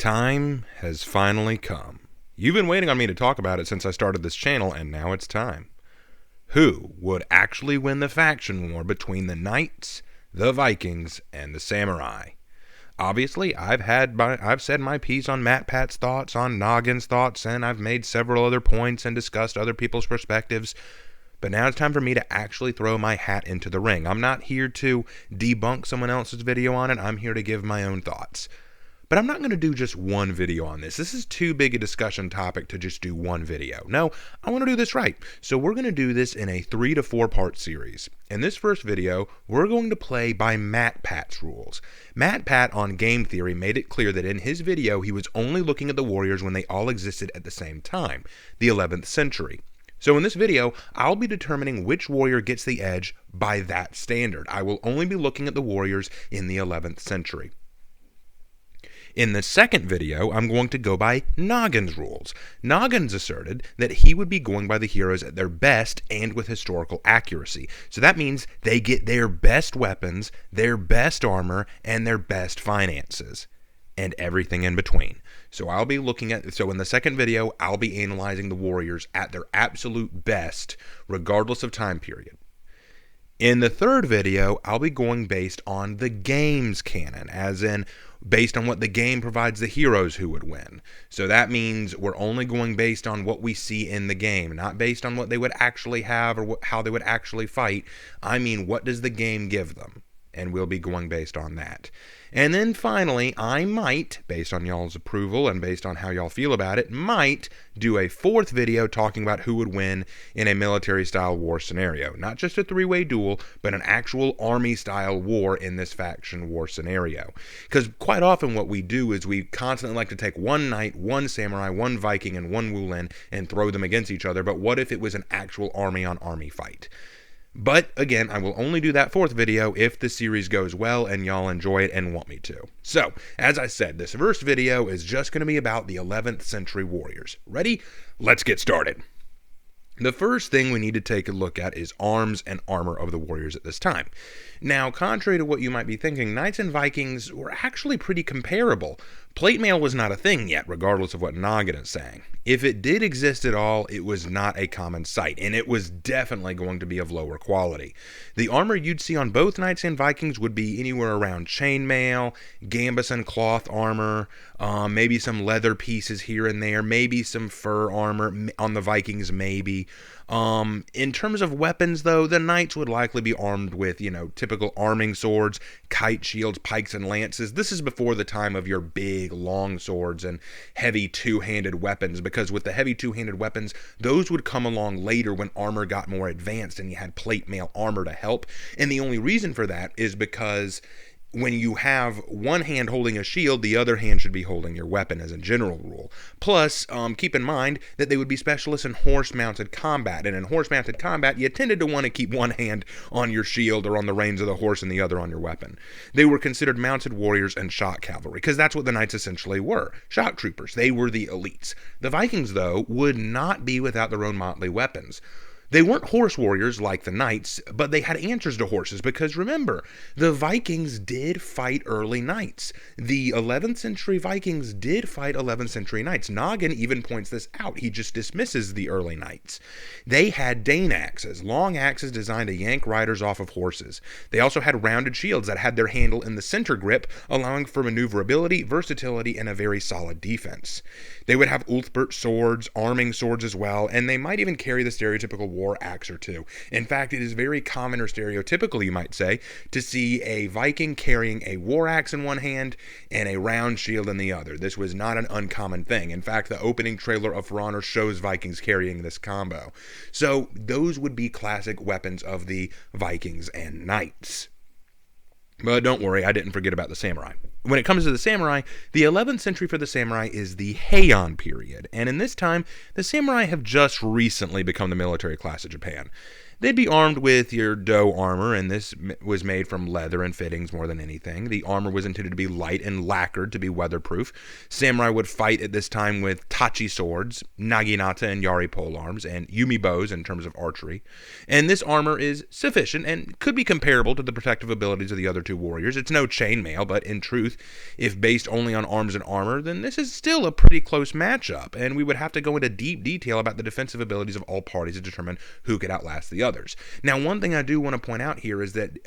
time has finally come. You've been waiting on me to talk about it since I started this channel, and now it's time. Who would actually win the faction war between the knights, the Vikings, and the samurai? Obviously, I've said my piece on MatPat's thoughts, on Gnoggins' thoughts, and I've made several other points and discussed other people's perspectives. But now it's time for me to actually throw my hat into the ring. I'm not here to debunk someone else's video on it. I'm here to give my own thoughts. But I'm not going to do just one video on this. This is too big a discussion topic to just do one video. No, I want to do this right. So we're going to do this in a 3 to 4 part series. In this first video, we're going to play by MatPat's rules. MatPat on Game Theory made it clear that in his video, he was only looking at the warriors when they all existed at the same time, the 11th century. So in this video, I'll be determining which warrior gets the edge by that standard. I will only be looking at the warriors in the 11th century. In the second video, I'm going to go by Gnoggins' rules. Gnoggins asserted that he would be going by the heroes at their best and with historical accuracy. So that means they get their best weapons, their best armor, and their best finances, and everything in between. So in the second video, I'll be analyzing the warriors at their absolute best, regardless of time period. In the third video, I'll be going based on the game's canon, as in based on what the game provides the heroes who would win. So that means we're only going based on what we see in the game, not based on what they would actually have or how they would actually fight. I mean, what does the game give them? And we'll be going based on that. And then finally, I might, based on y'all's approval and based on how y'all feel about it, might do a fourth video talking about who would win in a military-style war scenario. Not just a 3-way duel, but an actual army-style war in this faction war scenario. Because quite often what we do is we constantly like to take one knight, one samurai, one Viking, and one Wulin and throw them against each other, but what if it was an actual army-on-army fight? But again, I will only do that fourth video if the series goes well and y'all enjoy it and want me to. So, as I said, this first video is just going to be about the 11th century warriors. Ready? Let's get started. The first thing we need to take a look at is arms and armor of the warriors at this time. Now, contrary to what you might be thinking, knights and Vikings were actually pretty comparable. Plate mail was not a thing yet, regardless of what Noggin is saying. If it did exist at all, it was not a common sight, and it was definitely going to be of lower quality. The armor you'd see on both knights and Vikings would be anywhere around chainmail, gambeson cloth armor, maybe some leather pieces here and there, maybe some fur armor on the Vikings, maybe. In terms of weapons, though, the knights would likely be armed with, typical arming swords, kite shields, pikes, and lances. This is before the time of your big, long swords and heavy two-handed weapons, because with the heavy two-handed weapons, those would come along later when armor got more advanced and you had plate mail armor to help. And the only reason for that is because when you have one hand holding a shield, the other hand should be holding your weapon as a general rule. Plus, keep in mind that they would be specialists in horse-mounted combat, and in horse-mounted combat, you tended to want to keep one hand on your shield or on the reins of the horse and the other on your weapon. They were considered mounted warriors and shock cavalry, because that's what the knights essentially were, shock troopers. They were the elites. The Vikings, though, would not be without their own motley weapons. They weren't horse warriors like the knights, but they had answers to horses because remember, the Vikings did fight early knights. The 11th century Vikings did fight 11th century knights. Noggin even points this out. He just dismisses the early knights. They had Dane axes, long axes designed to yank riders off of horses. They also had rounded shields that had their handle in the center grip, allowing for maneuverability, versatility, and a very solid defense. They would have Ulthbert swords, arming swords as well, and they might even carry the stereotypical war axe or two. In fact, it is very common or stereotypical, you might say, to see a Viking carrying a war axe in one hand and a round shield in the other. This was not an uncommon thing. In fact, the opening trailer of For Honor shows Vikings carrying this combo. So those would be classic weapons of the Vikings and knights. But don't worry, I didn't forget about the samurai. When it comes to the samurai, the 11th century for the samurai is the Heian period, and in this time, the samurai have just recently become the military class of Japan. They'd be armed with your dough armor, and this was made from leather and fittings more than anything. The armor was intended to be light and lacquered to be weatherproof. Samurai would fight at this time with tachi swords, naginata and yari polearms, and yumi bows in terms of archery. And this armor is sufficient and could be comparable to the protective abilities of the other two warriors. It's no chainmail, but in truth, if based only on arms and armor, then this is still a pretty close matchup, and we would have to go into deep detail about the defensive abilities of all parties to determine who could outlast the others. Now, one thing I do want to point out here is that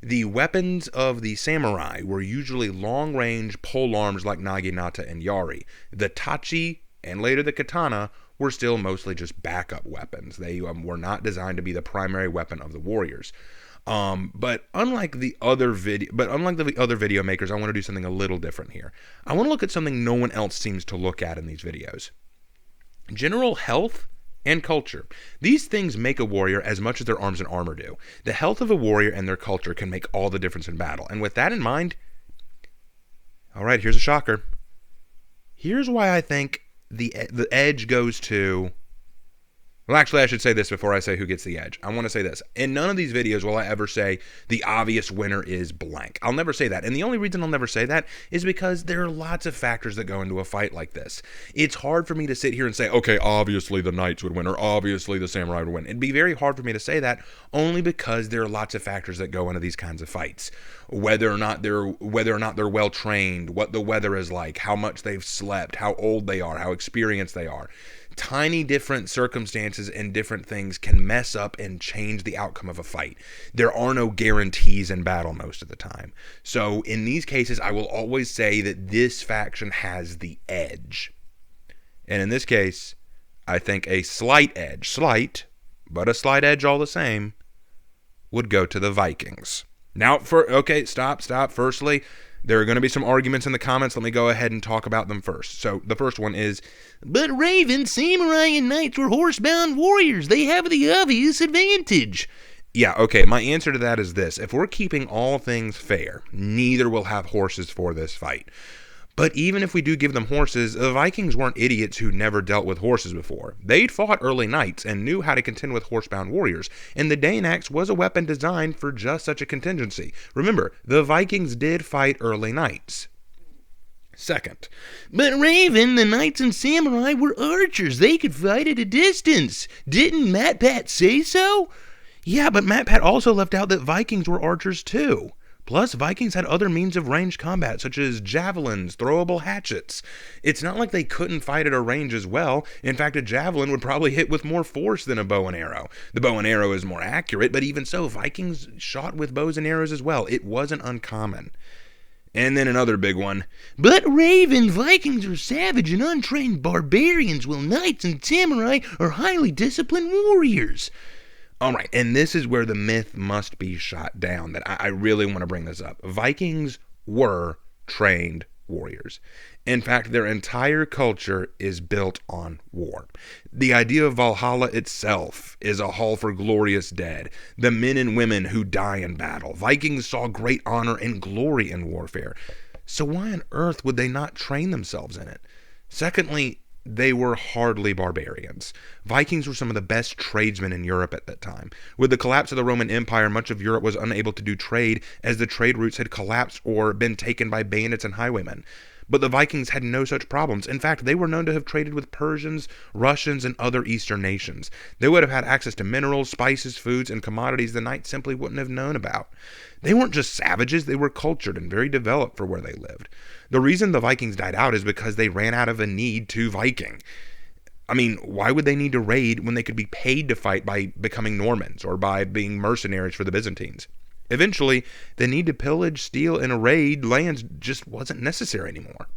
the weapons of the samurai were usually long-range polearms like naginata and yari. The tachi and later the katana were still mostly just backup weapons. They were not designed to be the primary weapon of the warriors. But unlike the other video makers, I want to do something a little different here. I want to look at something no one else seems to look at in these videos. General health and culture. These things make a warrior as much as their arms and armor do. The health of a warrior and their culture can make all the difference in battle. And with that in mind, all right, here's a shocker. Here's why I think the edge goes to... Well, actually, I should say this before I say who gets the edge. I want to say this. In none of these videos will I ever say the obvious winner is blank. I'll never say that. And the only reason I'll never say that is because there are lots of factors that go into a fight like this. It's hard for me to sit here and say, okay, obviously the knights would win, or obviously the samurai would win. It'd be very hard for me to say that only because there are lots of factors that go into these kinds of fights. Whether or not they're well trained, what the weather is like, how much they've slept, how old they are, how experienced they are. Tiny different circumstances and different things can mess up and change the outcome of a fight. There are no guarantees in battle most of the time. So in these cases, I will always say that this faction has the edge. And in this case, I think a slight edge, but a slight edge all the same, would go to the Vikings. Now, stop. Firstly, there are going to be some arguments in the comments. Let me go ahead and talk about them first. So the first one is, but Raven, samurai, and knights were horsebound warriors. They have the obvious advantage. Yeah, okay, my answer to that is this. If we're keeping all things fair, neither will have horses for this fight. But even if we do give them horses, the Vikings weren't idiots who never dealt with horses before. They'd fought early knights and knew how to contend with horsebound warriors, and the Dane axe was a weapon designed for just such a contingency. Remember, the Vikings did fight early knights. Second, but Raven, the knights and samurai were archers. They could fight at a distance. Didn't MatPat say so? Yeah, but MatPat also left out that Vikings were archers too. Plus, Vikings had other means of ranged combat, such as javelins, throwable hatchets. It's not like they couldn't fight at a range as well. In fact, a javelin would probably hit with more force than a bow and arrow. The bow and arrow is more accurate, but even so, Vikings shot with bows and arrows as well. It wasn't uncommon. And then another big one. But Raven, Vikings are savage and untrained barbarians, while knights and samurai are highly disciplined warriors. All right, and this is where the myth must be shot down, that I really want to bring this up. Vikings were trained warriors. In fact, their entire culture is built on war. The idea of Valhalla itself is a hall for glorious dead, the men and women who die in battle. Vikings saw great honor and glory in warfare. So why on earth would they not train themselves in it? Secondly, they were hardly barbarians. Vikings were some of the best tradesmen in Europe at that time. With the collapse of the Roman Empire, much of Europe was unable to do trade as the trade routes had collapsed or been taken by bandits and highwaymen. But the Vikings had no such problems. In fact, they were known to have traded with Persians, Russians, and other Eastern nations. They would have had access to minerals, spices, foods, and commodities the knights simply wouldn't have known about. They weren't just savages, they were cultured and very developed for where they lived. The reason the Vikings died out is because they ran out of a need to Viking. I mean, why would they need to raid when they could be paid to fight by becoming Normans or by being mercenaries for the Byzantines? Eventually, the need to pillage, steal, and raid lands just wasn't necessary anymore.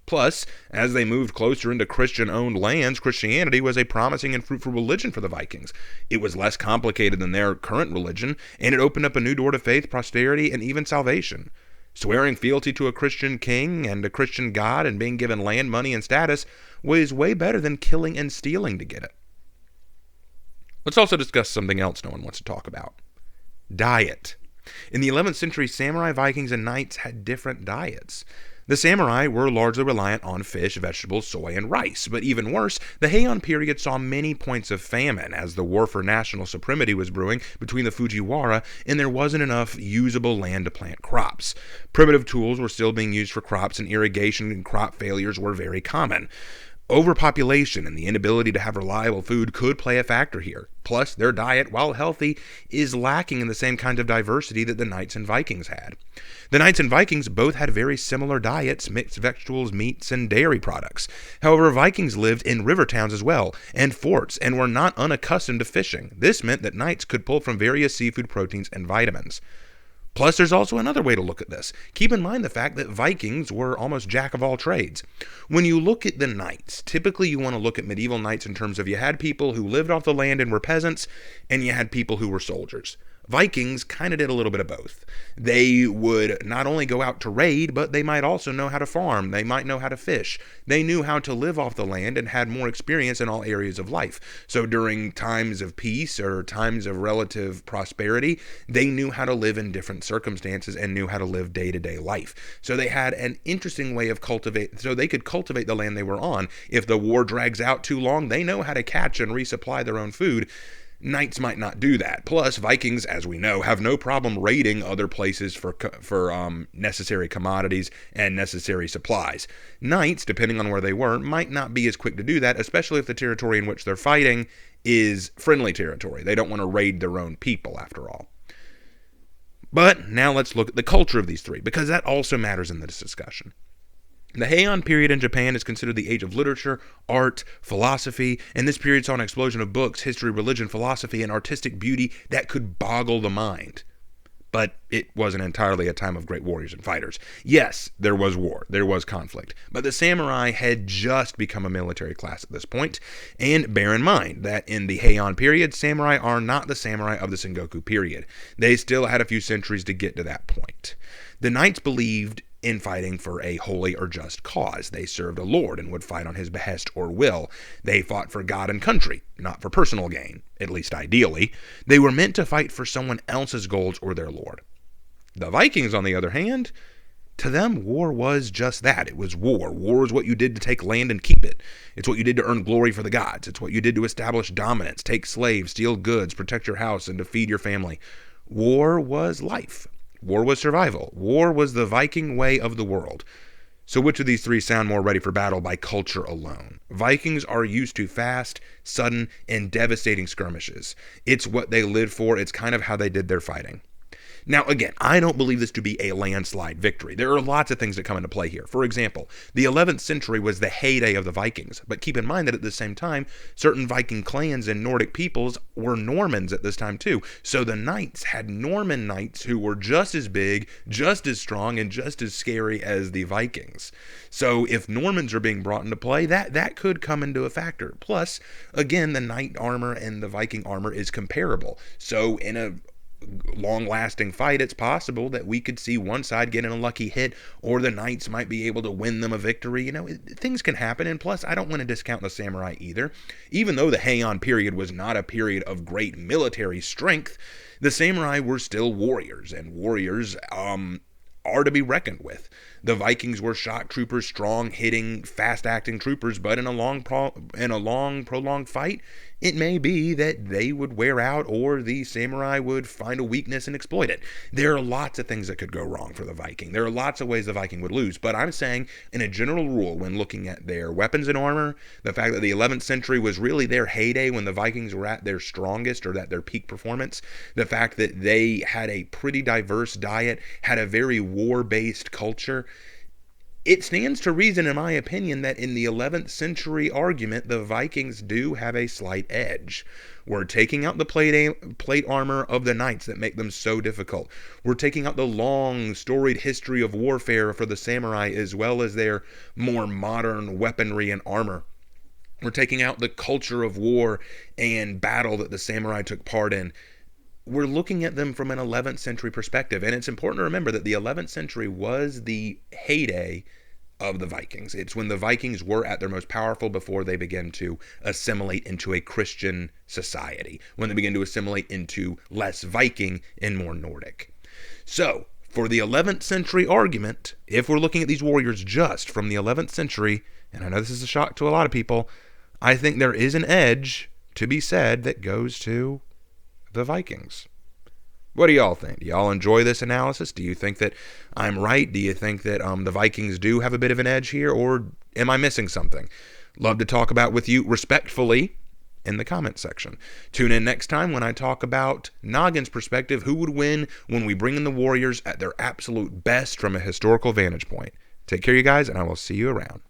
Plus, as they moved closer into Christian-owned lands, Christianity was a promising and fruitful religion for the Vikings. It was less complicated than their current religion, and it opened up a new door to faith, prosperity, and even salvation. Swearing fealty to a Christian king and a Christian god and being given land, money, and status was way better than killing and stealing to get it. Let's also discuss something else no one wants to talk about. Diet. In the 11th century, samurai, Vikings, and knights had different diets. The samurai were largely reliant on fish, vegetables, soy, and rice, but even worse, the Heian period saw many points of famine as the war for national supremacy was brewing between the Fujiwara, and there wasn't enough usable land to plant crops. Primitive tools were still being used for crops, and irrigation and crop failures were very common. Overpopulation and the inability to have reliable food could play a factor here. Plus, their diet, while healthy, is lacking in the same kind of diversity that the Knights and Vikings had. The Knights and Vikings both had very similar diets, mixed vegetables, meats, and dairy products. However, Vikings lived in river towns as well, and forts, and were not unaccustomed to fishing. This meant that Knights could pull from various seafood proteins and vitamins. Plus, there's also another way to look at this. Keep in mind the fact that Vikings were almost jack of all trades. When you look at the knights, typically you want to look at medieval knights in terms of you had people who lived off the land and were peasants, and you had people who were soldiers. Vikings kind of did a little bit of both. They would not only go out to raid, but they might also know how to farm. They might know how to fish. They knew how to live off the land and had more experience in all areas of life. So during times of peace or times of relative prosperity, they knew how to live in different circumstances and knew how to live day-to-day life. So they had an interesting way of so they could cultivate the land they were on. If the war drags out too long, they know how to catch and resupply their own food. Knights might not do that. Plus, Vikings, as we know, have no problem raiding other places for necessary commodities and necessary supplies. Knights, depending on where they were, might not be as quick to do that, especially if the territory in which they're fighting is friendly territory. They don't want to raid their own people, after all. But now let's look at the culture of these three, because that also matters in this discussion. The Heian period in Japan is considered the age of literature, art, philosophy, and this period saw an explosion of books, history, religion, philosophy, and artistic beauty that could boggle the mind. But it wasn't entirely a time of great warriors and fighters. Yes, there was war, there was conflict, but the samurai had just become a military class at this point, and bear in mind that in the Heian period, samurai are not the samurai of the Sengoku period. They still had a few centuries to get to that point. The knights believed in fighting for a holy or just cause. They served a lord and would fight on his behest or will. They fought for God and country, not for personal gain, at least ideally. They were meant to fight for someone else's goals or their lord. The Vikings, on the other hand, to them, war was just that. It was war. War is what you did to take land and keep it. It's what you did to earn glory for the gods. It's what you did to establish dominance, take slaves, steal goods, protect your house, and to feed your family. War was life. War was survival. War was the Viking way of the world. So which of these three sound more ready for battle by culture alone? Vikings are used to fast, sudden, and devastating skirmishes. It's what they lived for. It's kind of how they did their fighting. Now, again, I don't believe this to be a landslide victory. There are lots of things that come into play here. For example, the 11th century was the heyday of the Vikings, but keep in mind that at the same time, certain Viking clans and Nordic peoples were Normans at this time too. So the knights had Norman knights who were just as big, just as strong, and just as scary as the Vikings. So if Normans are being brought into play, that could come into a factor. Plus, again, the knight armor and the Viking armor is comparable. So in a long-lasting fight, it's possible that we could see one side get an unlucky hit, or the knights might be able to win them a victory. You know, things can happen, and plus, I don't want to discount the samurai either. Even though the Heian period was not a period of great military strength, the samurai were still warriors, and warriors are to be reckoned with. The Vikings were shock troopers, strong-hitting, fast-acting troopers, but in a long, prolonged fight, it may be that they would wear out or the samurai would find a weakness and exploit it. There are lots of things that could go wrong for the Viking. There are lots of ways the Viking would lose, but I'm saying in a general rule, when looking at their weapons and armor, the fact that the 11th century was really their heyday when the Vikings were at their strongest or at their peak performance, the fact that they had a pretty diverse diet, had a very war-based culture, it stands to reason, in my opinion, that in the 11th century argument, the Vikings do have a slight edge. We're taking out the plate armor of the knights that make them so difficult. We're taking out the long, storied history of warfare for the samurai, as well as their more modern weaponry and armor. We're taking out the culture of war and battle that the samurai took part in. We're looking at them from an 11th century perspective, and it's important to remember that the 11th century was the heyday of the Vikings. It's when the Vikings were at their most powerful before they began to assimilate into a Christian society, when they began to assimilate into less Viking and more Nordic. So, for the 11th century argument, if we're looking at these warriors just from the 11th century, and I know this is a shock to a lot of people, I think there is an edge to be said that goes to the Vikings. What do y'all think? Do y'all enjoy this analysis? Do you think that I'm right? Do you think that the Vikings do have a bit of an edge here, or am I missing something? Love to talk about with you respectfully in the comments section. Tune in next time when I talk about Noggins' perspective, who would win when we bring in the warriors at their absolute best from a historical vantage point. Take care, you guys, and I will see you around.